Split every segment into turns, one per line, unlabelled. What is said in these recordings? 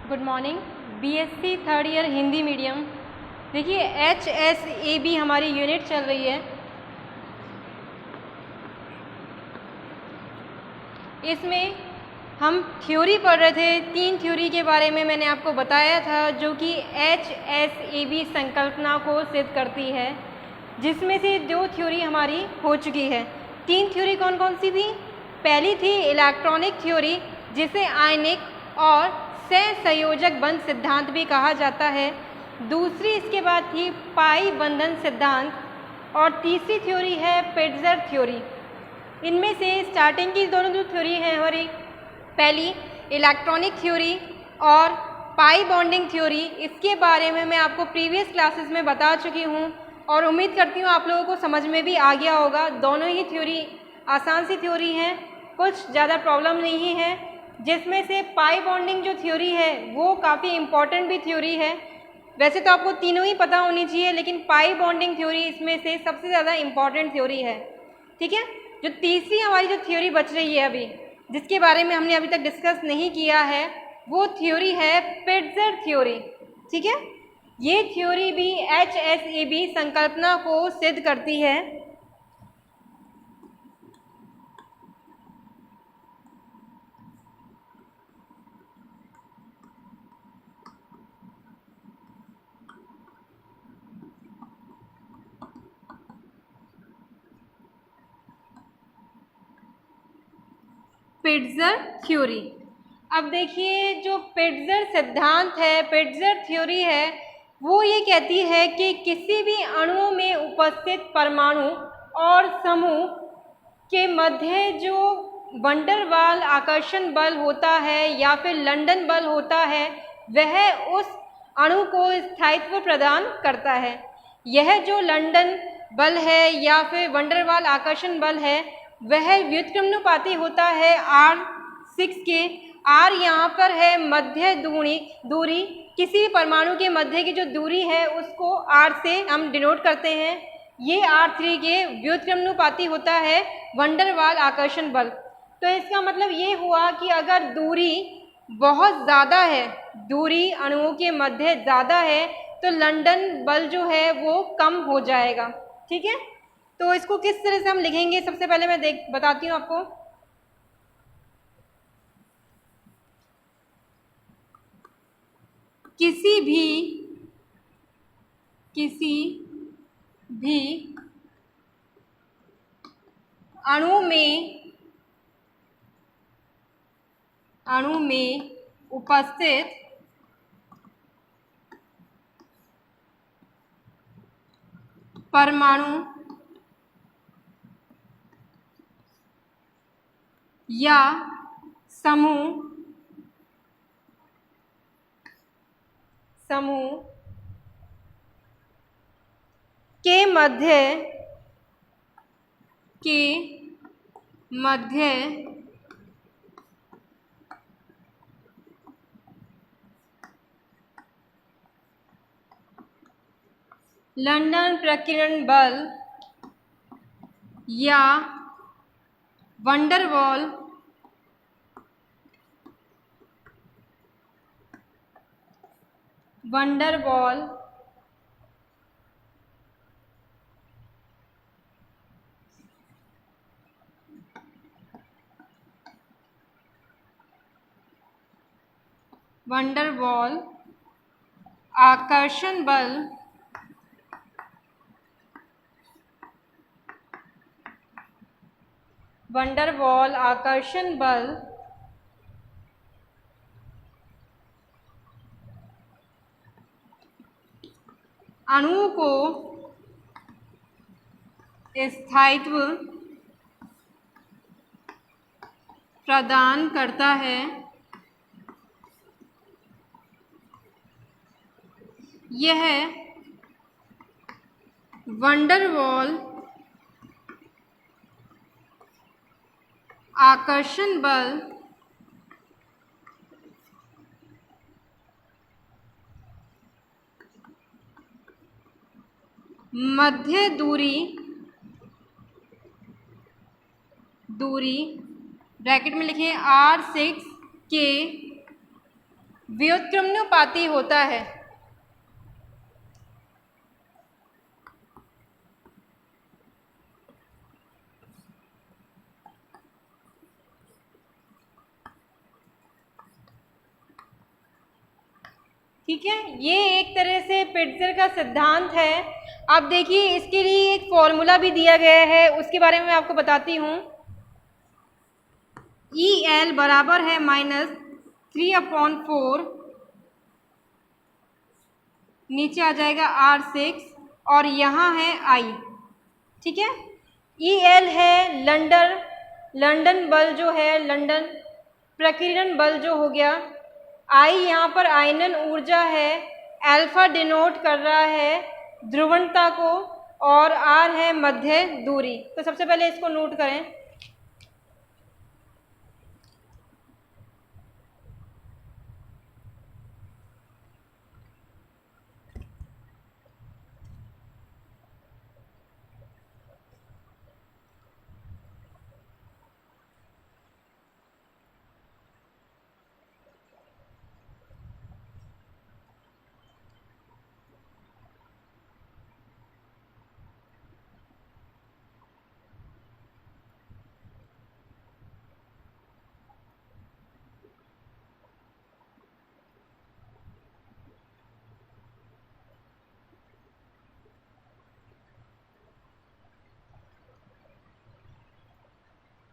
Good morning. BSc third year Hindi medium. देखिए HSAB हमारी unit चल रही है। इसमें हम थ्योरी पढ़ रहे थे। 3 थ्योरी के बारे में मैंने आपको बताया था जो कि HSAB संकल्पना को सिद्ध करती है, जिसमें से 2 थ्योरी हमारी हो चुकी है। 3 थ्योरी कौन कौन सी थी? पहली थी इलेक्ट्रॉनिक थ्योरी, जिसे आयनिक और सहसंयोजक बंध सिद्धांत भी कहा जाता है। दूसरी इसके बाद थी पाई बंधन सिद्धांत और तीसरी थ्योरी है पिट्जर थ्योरी। इनमें से स्टार्टिंग की दोनों जो थ्योरी हैं हमारी, पहली इलेक्ट्रॉनिक थ्योरी और पाई बॉन्डिंग थ्योरी, इसके बारे में मैं आपको प्रीवियस क्लासेस में बता चुकी हूँ और उम्मीद करती हूँ आप लोगों को समझ में भी आ गया होगा। दोनों ही थ्योरी आसान सी थ्योरी हैं, कुछ ज़्यादा प्रॉब्लम नहीं है। जिसमें से पाई बॉन्डिंग जो थ्योरी है वो काफ़ी इम्पॉर्टेंट भी थ्योरी है। वैसे तो आपको तीनों ही पता होनी चाहिए, लेकिन पाई बॉन्डिंग थ्योरी इसमें से सबसे ज़्यादा इम्पॉर्टेंट थ्योरी है। ठीक है। जो तीसरी हमारी जो थ्योरी बच रही है अभी, जिसके बारे में हमने अभी तक डिस्कस नहीं किया है, वो थ्योरी है पिट्जर थ्योरी। ठीक है। ये थ्योरी भी HSAB संकल्पना को सिद्ध करती है। पिट्जर थ्योरी। अब देखिए, जो पिट्जर सिद्धांत है, पिट्जर थ्योरी है, वो ये कहती है कि किसी भी अणु में उपस्थित परमाणु और समूह के मध्य जो वंडरवाल आकर्षण बल होता है या फिर लंदन बल होता है, वह उस अणु को स्थायित्व प्रदान करता है। यह जो लंदन बल है या फिर वंडरवाल आकर्षण बल है, वह व्युत्क्रमानुपाती होता है R6 के। R यहाँ पर है मध्य दूरी, किसी भी परमाणु के मध्य की जो दूरी है उसको R से हम डिनोट करते हैं। ये R3 के व्युत्क्रमानुपाती होता है वंडरवाल आकर्षण बल। तो इसका मतलब ये हुआ कि अगर दूरी बहुत ज़्यादा है, दूरी अणुओं के मध्य ज़्यादा है, तो लंदन बल जो है वो कम हो जाएगा। ठीक है। तो इसको किस तरह से हम लिखेंगे, सबसे पहले मैं बताती हूँ आपको। किसी भी अणु में उपस्थित परमाणु या समूह के मध्य लंदन प्रकीर्णन बल या वंडरवॉल आकर्षण बल अणुओं को स्थायित्व प्रदान करता है। यह वंडरवॉल आकर्षण बल मध्य दूरी ब्रैकेट में लिखें R6 के व्युत्क्रमानुपाती होता है। ठीक है, ये एक तरह से पिट्जर का सिद्धांत है। अब देखिए इसके लिए एक फॉर्मूला भी दिया गया है, उसके बारे में मैं आपको बताती हूँ। ई एल बराबर है -3/4, नीचे आ जाएगा R6 और यहाँ है I। ठीक है, ई एल है लंदन बल जो है, लंदन प्रकीर्णन बल जो हो गया। I यहाँ पर आयनन ऊर्जा है, अल्फा डिनोट कर रहा है ध्रुवणता को, और R है मध्य दूरी। तो सबसे पहले इसको नोट करें।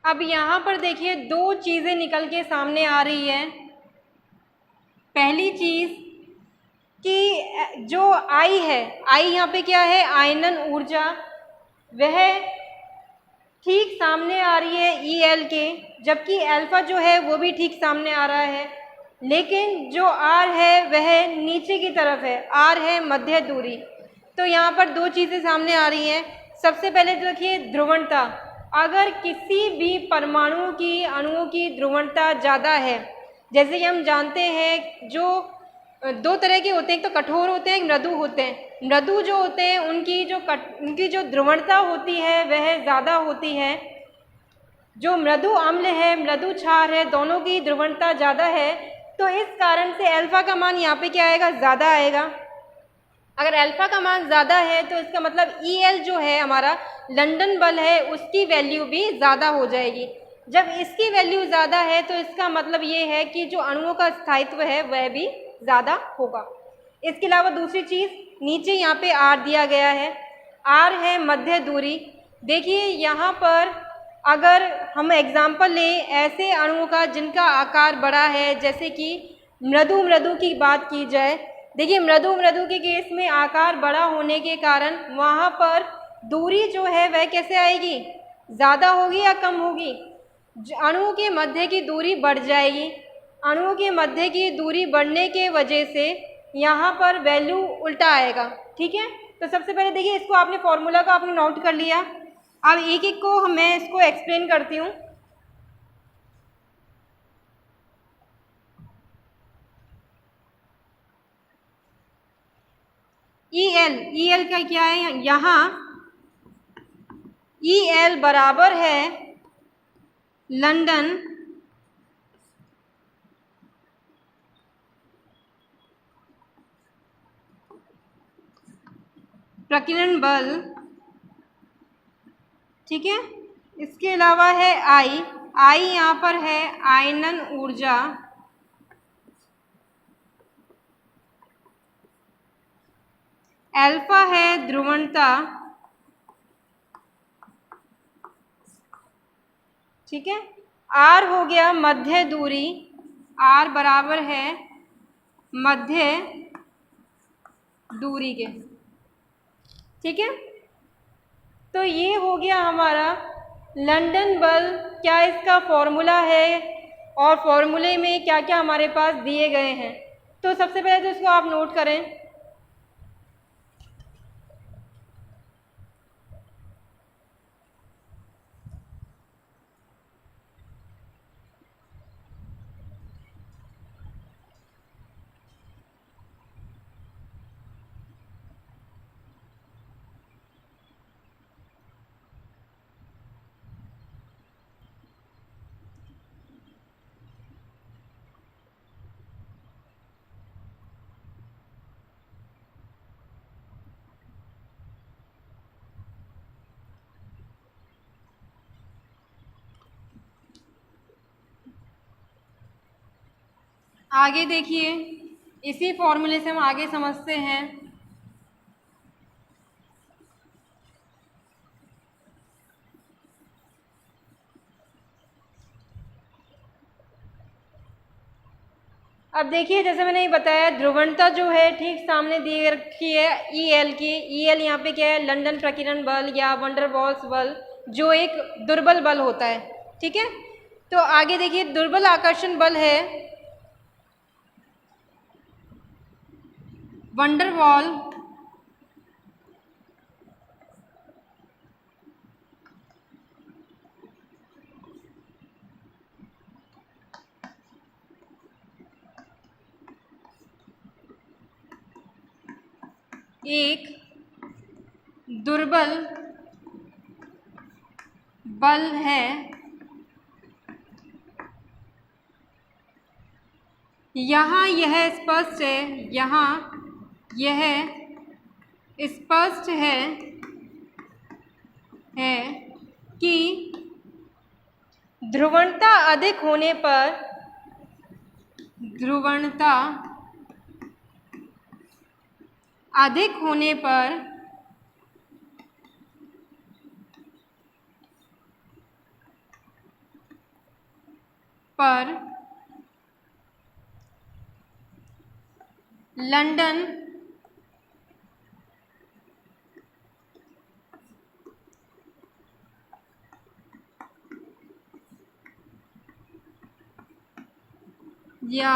अब यहाँ पर देखिए दो चीज़ें निकल के सामने आ रही है। पहली चीज़ कि जो आई है, आई यहाँ पे क्या है, आयनन ऊर्जा, वह ठीक सामने आ रही है ई एल के, जबकि अल्फा जो है वो भी ठीक सामने आ रहा है, लेकिन जो आर है वह नीचे की तरफ है, आर है मध्य दूरी। तो यहाँ पर दो चीज़ें सामने आ रही हैं। सबसे पहले तो देखिए ध्रुवणता, अगर किसी भी परमाणु की, अणुओं की ध्रुवणता ज़्यादा है, जैसे कि हम जानते हैं जो दो तरह के होते हैं, एक तो कठोर होते हैं, एक मृदु होते हैं। मृदु जो होते हैं उनकी जो ध्रुवणता होती है वह ज़्यादा होती है। जो मृदु अम्ल है, मृदु क्षार है, दोनों की ध्रुवणता ज़्यादा है। तो इस कारण से अल्फा का मान यहाँ पे क्या आएगा, ज़्यादा आएगा। अगर अल्फा का मान ज़्यादा है तो इसका मतलब ई एल जो है हमारा लंदन बल है, उसकी वैल्यू भी ज़्यादा हो जाएगी। जब इसकी वैल्यू ज़्यादा है तो इसका मतलब ये है कि जो अणुओं का स्थायित्व है वह भी ज़्यादा होगा। इसके अलावा दूसरी चीज़, नीचे यहाँ पे आर दिया गया है, आर है मध्य दूरी। देखिए यहाँ पर अगर हम एग्जाम्पल लें ऐसे अणुओं का जिनका आकार बड़ा है, जैसे कि मृदु की बात की जाए, देखिए मृदु के केस में आकार बड़ा होने के कारण वहाँ पर दूरी जो है वह कैसे आएगी, ज़्यादा होगी या कम होगी, अणुओं के मध्य की दूरी बढ़ जाएगी। अणुओं के मध्य की दूरी बढ़ने के वजह से यहाँ पर वैल्यू उल्टा आएगा। ठीक है, तो सबसे पहले देखिए इसको आपने फॉर्मूला को आपने नोट कर लिया। अब एक एक को मैं इसको एक्सप्लेन करती हूँ। ई एल का क्या है, यहाँ ई एल बराबर है लंदन प्रकीर्णन बल। ठीक है, इसके अलावा है आई यहाँ पर है आयनन ऊर्जा, अल्फा है ध्रुवणता। ठीक है, आर हो गया मध्य दूरी, आर बराबर है मध्य दूरी के। ठीक है, तो ये हो गया हमारा लंदन बल, क्या इसका फॉर्मूला है और फॉर्मूले में क्या क्या हमारे पास दिए गए हैं। तो सबसे पहले तो इसको आप नोट करें। आगे देखिए, इसी फॉर्मूले से हम आगे समझते हैं। अब देखिए, जैसे मैंने ये बताया, ध्रुवणता जो है ठीक सामने दी रखी है ई एल की। ई एल यहाँ पे क्या है, लंदन प्रकीर्णन बल या वंडरवॉल्स बल, जो एक दुर्बल बल होता है। ठीक है, तो आगे देखिए, दुर्बल आकर्षण बल है वंडरवॉल एक दुर्बल बल है। यहाँ यह स्पष्ट है, यहाँ यह स्पष्ट है कि ध्रुवणता अधिक होने पर लंदन या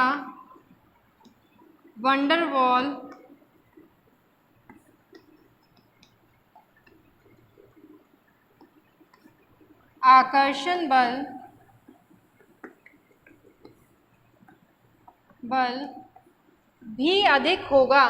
वंडरवॉल आकर्षण बल भी अधिक होगा।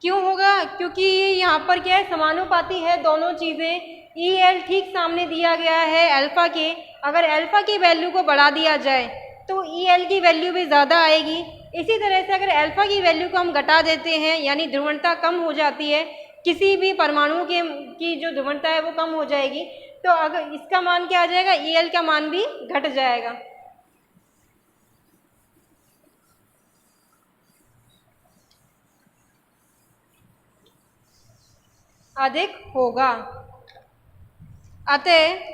क्यों होगा? क्योंकि यहाँ पर क्या है, समानुपाती है दोनों चीज़ें। ई एल ठीक सामने दिया गया है अल्फा के। अगर अल्फा की वैल्यू को बढ़ा दिया जाए तो ई एल की वैल्यू भी ज़्यादा आएगी। इसी तरह से अगर अल्फा की वैल्यू को हम घटा देते हैं, यानी ध्रुवणता कम हो जाती है, किसी भी परमाणु की जो ध्रुवणता है वो कम हो जाएगी, तो अगर इसका मान क्या आ जाएगा, ई एल का मान भी घट जाएगा। अधिक होगा। अतः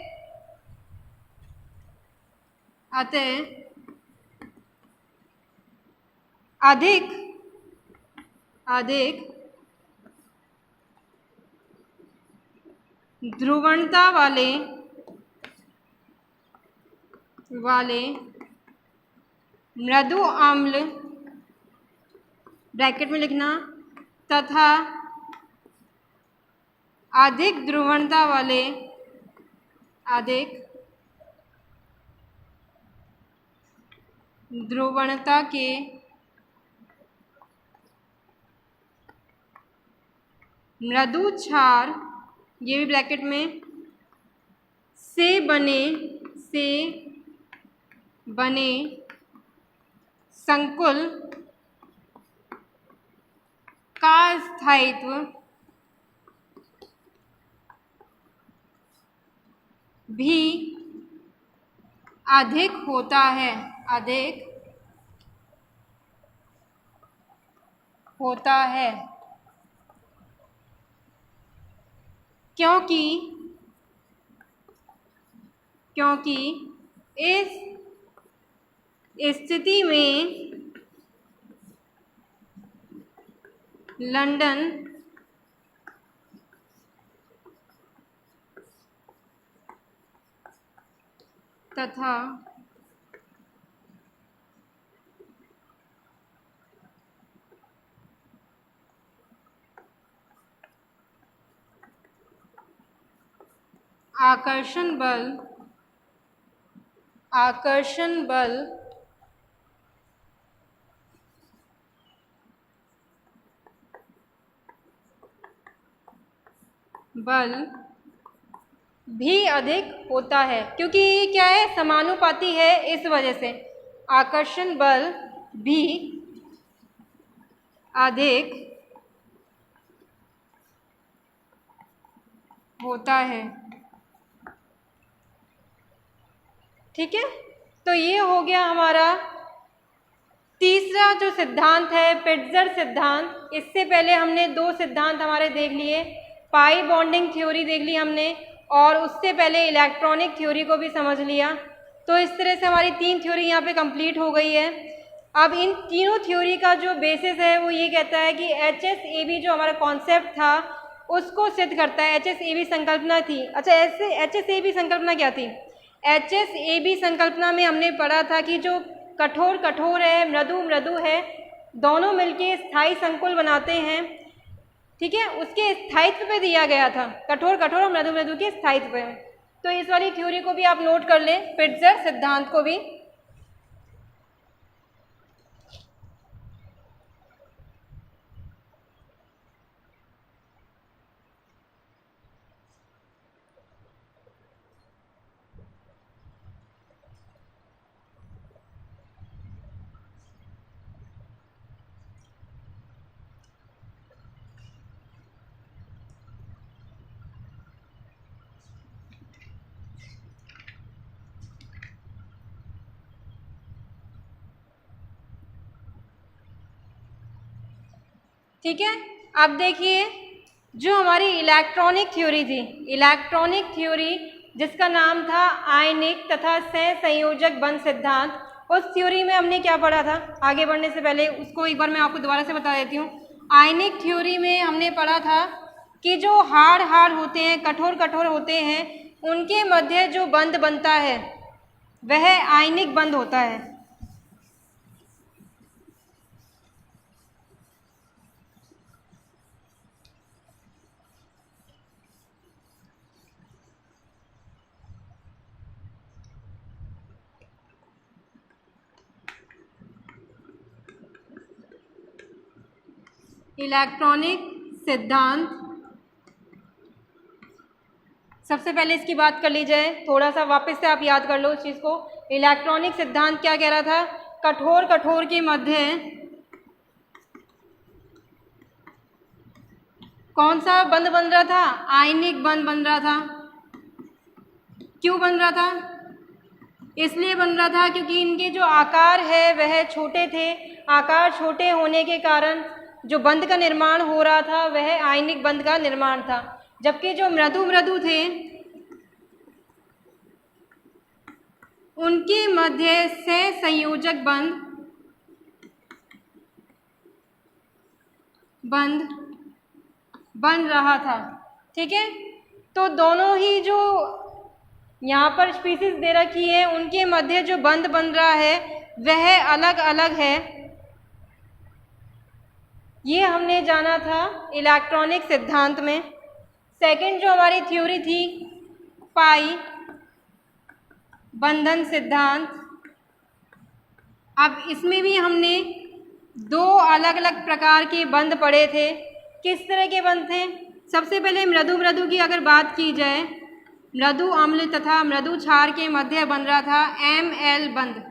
अधिक ध्रुवणता वाले मृदु अम्ल, ब्रैकेट में लिखना, तथा अधिक ध्रुवणता वाले ध्रुवणता के मृदु क्षार, ये भी ब्रैकेट में, से बने संकुल का स्थायित्व भी अधिक होता है। क्योंकि इस स्थिति में लंदन तथा आकर्षण बल भी अधिक होता है। क्योंकि ये क्या है, समानुपाती है, इस वजह से आकर्षण बल भी अधिक होता है। ठीक है, तो ये हो गया हमारा तीसरा जो सिद्धांत है, पिट्जर सिद्धांत। इससे पहले हमने दो सिद्धांत हमारे देख लिए, पाई बॉन्डिंग थ्योरी देख ली हमने, और उससे पहले इलेक्ट्रॉनिक थ्योरी को भी समझ लिया। तो इस तरह से हमारी तीन थ्योरी यहाँ पे कंप्लीट हो गई है। अब इन तीनों थ्योरी का जो बेसिस है वो ये कहता है कि HSAB जो हमारा कॉन्सेप्ट था उसको सिद्ध करता है। HSAB संकल्पना थी, अच्छा ऐसे HSAB संकल्पना क्या थी? HSAB संकल्पना में हमने पढ़ा था कि जो कठोर कठोर है, मृदु मृदु है, दोनों मिलके स्थायी संकुल बनाते हैं। ठीक है, उसके स्थायित्व पे दिया गया था, कठोर कठोर और मृदु मृदु के स्थायित्व पे। तो इस वाली थ्योरी को भी आप नोट कर लें, पिट्जर सिद्धांत को भी। ठीक है, अब देखिए जो हमारी इलेक्ट्रॉनिक थ्योरी थी, इलेक्ट्रॉनिक थ्योरी जिसका नाम था आयनिक तथा सहसंयोजक बंध सिद्धांत, उस थ्योरी में हमने क्या पढ़ा था? आगे बढ़ने से पहले उसको एक बार मैं आपको दोबारा से बता देती हूँ। आयनिक थ्योरी में हमने पढ़ा था कि जो हार्ड हार्ड होते हैं, कठोर कठोर होते हैं, उनके मध्य जो बंध बनता है वह आयनिक बंध होता है। इलेक्ट्रॉनिक सिद्धांत, सबसे पहले इसकी बात कर ली जाए, थोड़ा सा वापस से आप याद कर लो इस चीज़ को। इलेक्ट्रॉनिक सिद्धांत क्या कह रहा था? कठोर कठोर के मध्य कौन सा बंध बन रहा था? आयनिक बंध बन रहा था। क्यों बन रहा था? इसलिए बन रहा था क्योंकि इनके जो आकार है वह छोटे थे। आकार छोटे होने के कारण जो बंध का निर्माण हो रहा था वह आयनिक बंध का निर्माण था, जबकि जो मृदु मृदु थे उनके मध्य सहसंयोजक बंध बन रहा था। ठीक है, तो दोनों ही जो यहाँ पर स्पीसीज दे रखी है उनके मध्य जो बंध बन रहा है वह अलग अलग है। ये हमने जाना था इलेक्ट्रॉनिक सिद्धांत में। सेकंड जो हमारी थ्योरी थी पाई बंधन सिद्धांत। अब इसमें भी हमने दो अलग अलग प्रकार के बंध पढ़े थे। किस तरह के बंध थे? सबसे पहले मृदु मृदु की अगर बात की जाए, मृदु अम्ल तथा मृदु क्षार के मध्य बन रहा था ML बंध।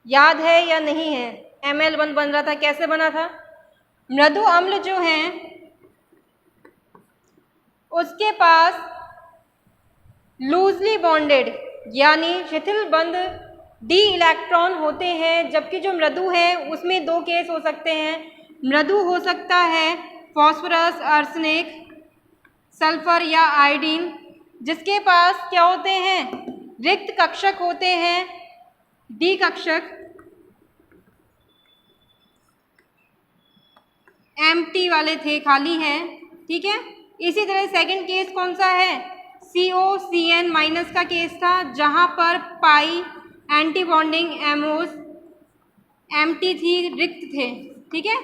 याद है या नहीं है? ML बंध बन रहा था, कैसे बना था? मृदु अम्ल जो हैं उसके पास लूजली बॉन्डेड यानी शिथिल बंध डी इलेक्ट्रॉन होते हैं, जबकि जो मृदु है उसमें दो केस हो सकते हैं। मृदु हो सकता है फॉस्फोरस, आर्सेनिक, सल्फर या आयोडीन, जिसके पास क्या होते हैं? रिक्त कक्षक होते हैं, डी कक्षक, एम्प्टी वाले थे, खाली हैं। ठीक है, इसी तरह सेकंड केस कौन सा है? COCN माइनस का केस था, जहां पर पाई एंटी बॉन्डिंग एमोस एम्प्टी थी, रिक्त थे। ठीक है,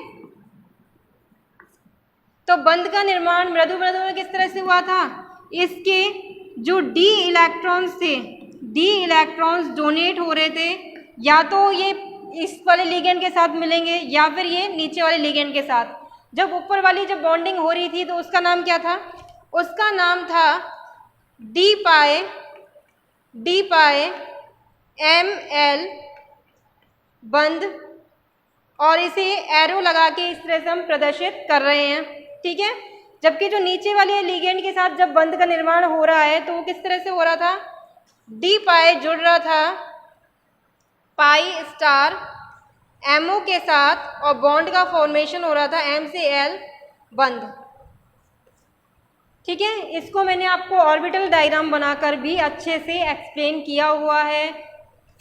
तो बंध का निर्माण मृदु मृदु में किस तरह से हुआ था? इसके जो डी इलेक्ट्रॉन्स थे, डी इलेक्ट्रॉन्स डोनेट हो रहे थे, या तो ये इस वाले लिगेंड के साथ मिलेंगे या फिर ये नीचे वाले लिगेंड के साथ। जब ऊपर वाली जब बॉन्डिंग हो रही थी तो उसका नाम क्या था? उसका नाम था डी पाए ML बंध, और इसे एरो लगा के इस तरह से हम प्रदर्शित कर रहे हैं। ठीक है, जबकि जो नीचे वाले लिगेंड के साथ जब बंध का निर्माण हो रहा है तो वो किस तरह से हो रहा था, डी पाई जुड़ रहा था पाई स्टार एमओ के साथ और बॉन्ड का फॉर्मेशन हो रहा था एम से एल बंध। ठीक है, इसको मैंने आपको ऑर्बिटल डायग्राम बनाकर भी अच्छे से एक्सप्लेन किया हुआ है।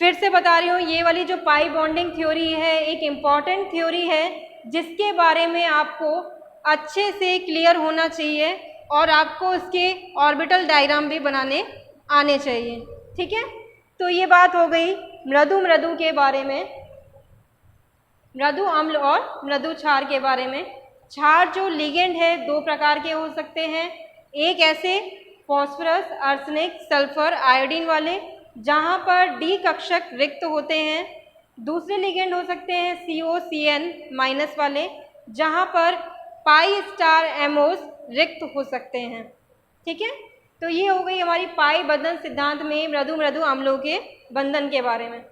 फिर से बता रही हूँ, ये वाली जो पाई बॉन्डिंग थ्योरी है एक इम्पॉर्टेंट थ्योरी है जिसके बारे में आपको अच्छे से क्लियर होना चाहिए और आपको इसके ऑर्बिटल डायग्राम भी बनाने आने चाहिए। ठीक है, तो ये बात हो गई मृदु के बारे में, मृदु अम्ल और मृदु क्षार के बारे में। क्षार जो लिगेंड है दो प्रकार के हो सकते हैं, एक ऐसे फॉस्फोरस, आर्सेनिक, सल्फर, आयोडीन वाले जहाँ पर डी कक्षक रिक्त होते हैं। दूसरे लिगेंड हो सकते हैं COCN माइनस वाले जहाँ पर पाई स्टार एमओस रिक्त हो सकते हैं। ठीक है, तो ये हो गई हमारी पाई बंधन सिद्धांत में मृदु अम्लों के बंधन के बारे में।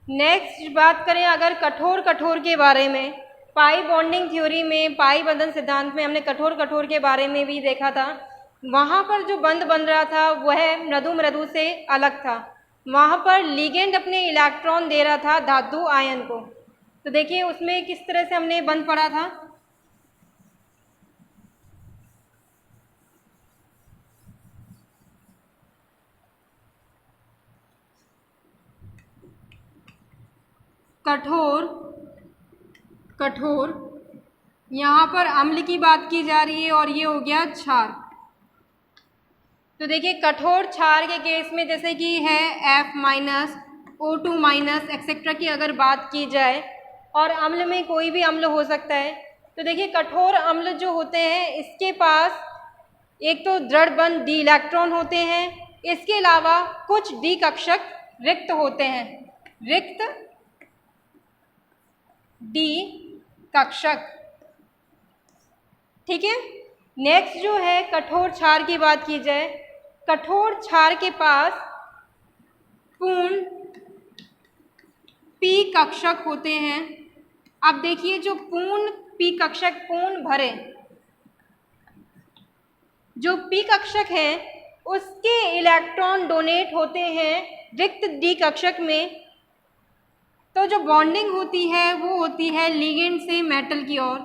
नेक्स्ट बात करें अगर कठोर के बारे में, पाई बॉन्डिंग थ्योरी में, पाई बंधन सिद्धांत में हमने कठोर के बारे में भी देखा था। वहाँ पर जो बंध बन रहा था वह मृदु से अलग था। वहाँ पर लिगेंड अपने इलेक्ट्रॉन दे रहा था धातु आयन को। तो देखिए उसमें किस तरह से हमने बंध पड़ा था। कठोर यहाँ पर अम्ल की बात की जा रही है और ये हो गया क्षार। तो देखिए कठोर क्षार के केस में जैसे कि है F minus, O2 minus etcetera की अगर बात की जाए, और अम्ल में कोई भी अम्ल हो सकता है। तो देखिए कठोर अम्ल जो होते हैं इसके पास एक तो दृढ़ बंध डी इलेक्ट्रॉन होते हैं, इसके अलावा कुछ डी कक्षक रिक्त होते हैं, रिक्त डी कक्षक। ठीक है, नेक्स्ट जो है कठोर क्षार की बात की जाए, कठोर क्षार के पास पूर्ण पी कक्षक होते हैं। अब देखिए जो पूर्ण पी कक्षक, पूर्ण भरे जो पी कक्षक है उसके इलेक्ट्रॉन डोनेट होते हैं रिक्त डी कक्षक में। तो जो बॉन्डिंग होती है वो होती है लिगेंड से मेटल की ओर।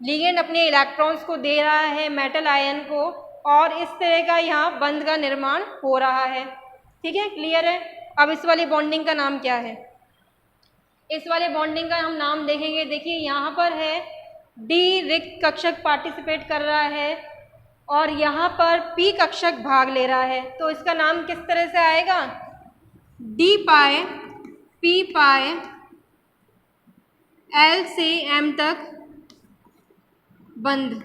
लिगेंड अपने इलेक्ट्रॉन्स को दे रहा है मेटल आयन को और इस तरह का यहाँ बंध का निर्माण हो रहा है। ठीक है, क्लियर है। अब इस वाली बॉन्डिंग का नाम क्या है? इस वाले बॉन्डिंग का हम नाम देखेंगे। देखिए यहाँ पर है डी रिक्त कक्षक पार्टिसिपेट कर रहा है और यहाँ पर पी कक्षक भाग ले रहा है। तो इसका नाम किस तरह से आएगा? डी पाए पी पाए एल से एम तक बंध।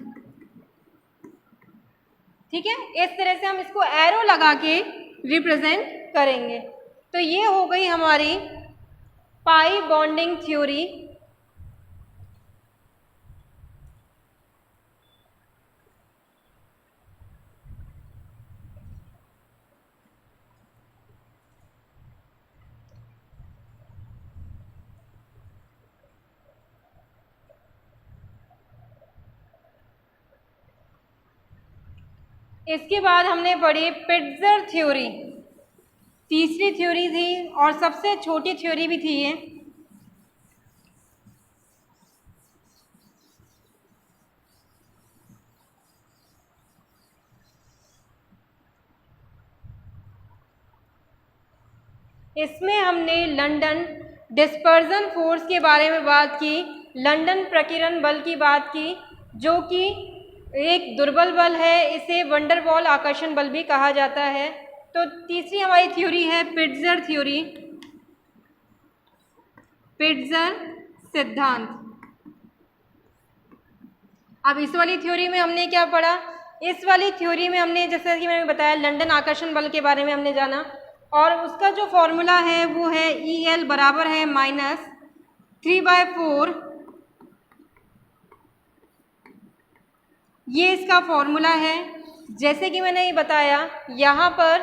ठीक है, इस तरह से हम इसको एरो लगा के रिप्रेजेंट करेंगे। तो ये हो गई हमारी पाई बॉन्डिंग थ्योरी। इसके बाद हमने पढ़ी पिट्जर थ्योरी, तीसरी थ्योरी थी और सबसे छोटी थ्योरी भी थी ये। इसमें हमने लंदन डिस्पर्जन फोर्स के बारे में बात की, लंदन प्रकीर्णन बल की बात की, जो कि एक दुर्बल बल है, इसे वंडरवॉल आकर्षण बल भी कहा जाता है। तो तीसरी हमारी थ्योरी है पिट्जर थ्योरी, पिट्जर सिद्धांत। अब इस वाली थ्योरी में हमने क्या पढ़ा? इस वाली थ्योरी में हमने जैसा कि मैंने बताया लंदन आकर्षण बल के बारे में हमने जाना और उसका जो फॉर्मूला है वो है EL बराबर है -3/4 ये इसका फॉर्मूला है। जैसे कि मैंने ये बताया, यहाँ पर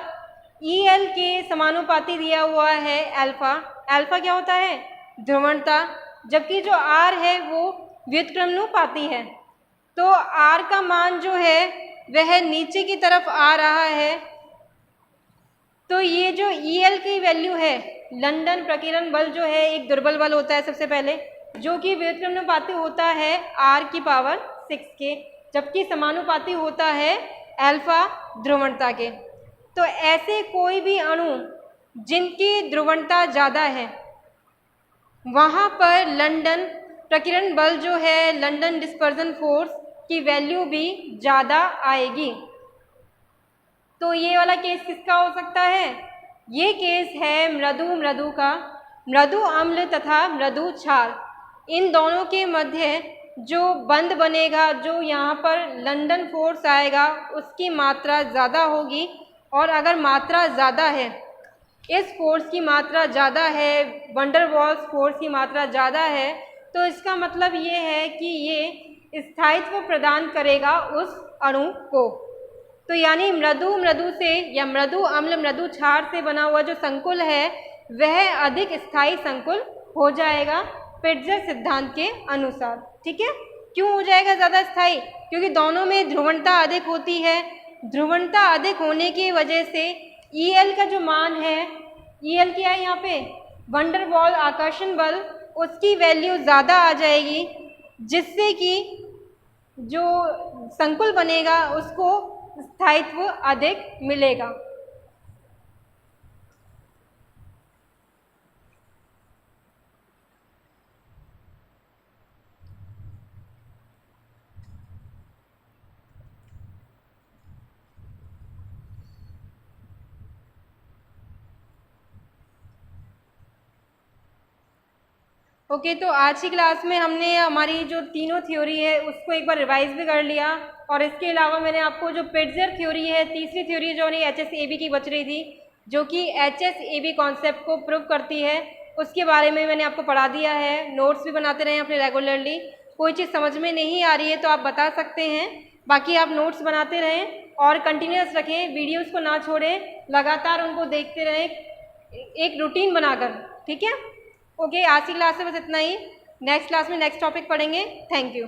EL के समानुपाती दिया हुआ है अल्फा। अल्फा क्या होता है? ध्रुवणता। जबकि जो R है वो व्युत्क्रमानुपाती है। तो R का मान जो है वह नीचे की तरफ आ रहा है। तो ये जो EL की वैल्यू है, लंदन प्रकीर्णन बल जो है एक दुर्बल बल होता है सबसे पहले, जो कि व्युत्क्रमानुपाती होता है R की पावर 6 के, जबकि समानुपाती होता है अल्फा ध्रुवणता के। तो ऐसे कोई भी अणु जिनकी ध्रुवणता ज़्यादा है, वहाँ पर लंदन प्रकीर्णन बल जो है, लंदन डिस्पर्जन फोर्स की वैल्यू भी ज़्यादा आएगी। तो ये वाला केस किसका हो सकता है? ये केस है मृदु मृदु का। मृदु अम्ल तथा मृदु क्षार, इन दोनों के मध्य जो बंध बनेगा, जो यहाँ पर लंदन फोर्स आएगा, उसकी मात्रा ज़्यादा होगी। और अगर मात्रा ज़्यादा है, इस फोर्स की मात्रा ज़्यादा है, वंडर वॉल्स फोर्स की मात्रा ज़्यादा है, तो इसका मतलब ये है कि ये स्थायित्व प्रदान करेगा उस अणु को। तो यानी मृदु मृदु से या मृदु अम्ल मृदु क्षार से बना हुआ जो संकुल है वह अधिक स्थायी संकुल हो जाएगा पिट्जर सिद्धांत के अनुसार। ठीक है, क्यों हो जाएगा ज़्यादा स्थायी? क्योंकि दोनों में ध्रुवणता अधिक होती है। ध्रुवणता अधिक होने की वजह से EL का जो मान है, EL क्या है यहाँ पे? वंडर वॉल आकर्षण बल, उसकी वैल्यू ज़्यादा आ जाएगी, जिससे कि जो संकुल बनेगा उसको स्थायित्व अधिक मिलेगा। ओके, तो आज की क्लास में हमने हमारी जो तीनों थ्योरी है उसको एक बार रिवाइज भी कर लिया, और इसके अलावा मैंने आपको जो पिट्जर थ्योरी है, तीसरी थ्योरी जो नहीं HSAB की बच रही थी, जो कि HSAB कॉन्सेप्ट को प्रूव करती है, उसके बारे में मैंने आपको पढ़ा दिया है। नोट्स भी बनाते रहें अपने रेगुलरली। कोई चीज़ समझ में नहीं आ रही है तो आप बता सकते हैं, बाकी आप नोट्स बनाते रहें और कंटिन्यूस रखें, वीडियोज़ को ना छोड़ें, लगातार उनको देखते रहें एक रूटीन बनाकर। ठीक है, ओके, आज की क्लास से बस इतना ही। नेक्स्ट क्लास में नेक्स्ट टॉपिक पढ़ेंगे। Thank you.